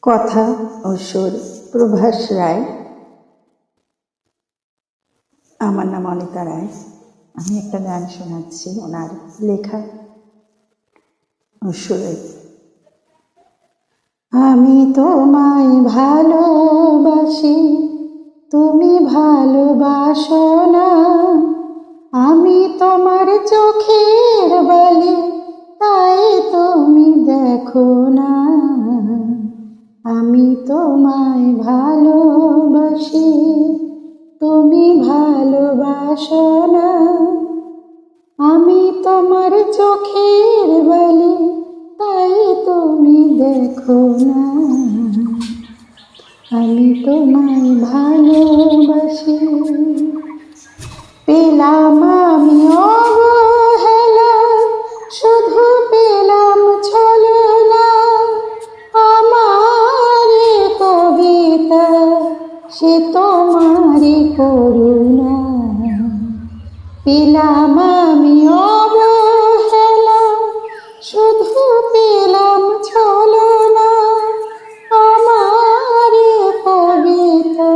কথা ও সুর প্রভাস রায়। আমার নাম অনিতা রায়। আমি একটা গান শোনাচ্ছি ওনার লেখা ও সুরে। আমি তোমায় ভালোবাসি, তুমি ভালোবাসো না। আমি তোমার চোখের বালি, তাই তুমি দেখো না। আমি তোমায় ভালোবাসি, তুমি ভালোবাসো না। আমি তোমার চোখের বালি, তাই তুমি দেখো না। আমি তোমায় ভালোবাসি। পেলাম আমি অবহেলা, শুধু পেলাম ছলনা। আমার কবিতা সে তোমারই করুণা। পেলাম আমি অবহেলা, শুধু পেলাম ছলনা। আমার কবিতা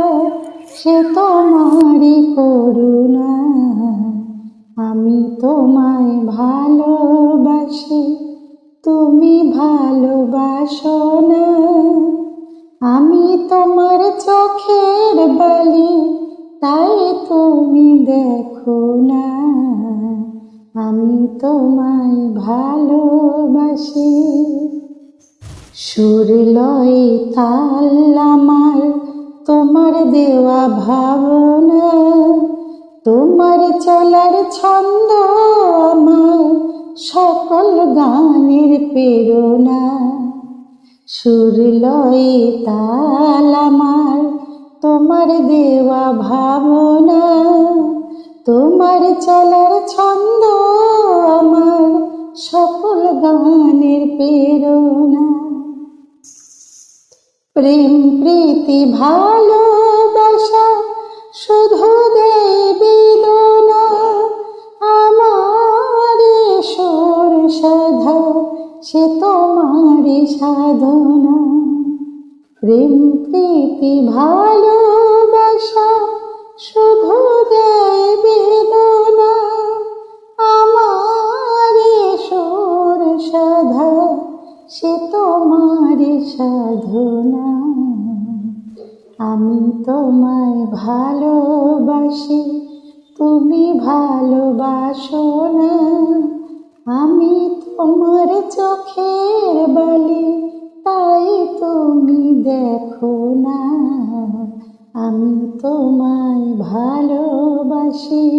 সে তোমারই করুণা। আমি তোমায় ভালোবাসি, তুমি ভালোবাসো না। আমি তোমার চোখের বালি, তাই তুমি দেখো না। আমি তোমায় ভালোবাসি। সুর লয় তাল আমার তোমার দেওয়া ভাবনা। তোমার চলার ছন্দ আমার সকল গানের প্রেরণা। সুর লয় তাল আমার তোমার দেওয়া ভাবনা। তোমার চলার ছন্দ আমার সকল গানের প্রেরণা। প্রেম প্রীতি ভালোবাসা শুধু দেয় বেদনা। আমার সুর সাধা সে তোমারই সাধনা। প্রেম প্রীতি ভালোবাসা শুধু দেয় বেদনা। আমার সুর সাধা সে তোমারই সাধনা। আমি তোমায় ভালোবাসি, তুমি ভালোবাসো না। আমি তোমার চোখের বালি, তাই তুমি দেখো না। আমি তোমায় ভালোবাসি।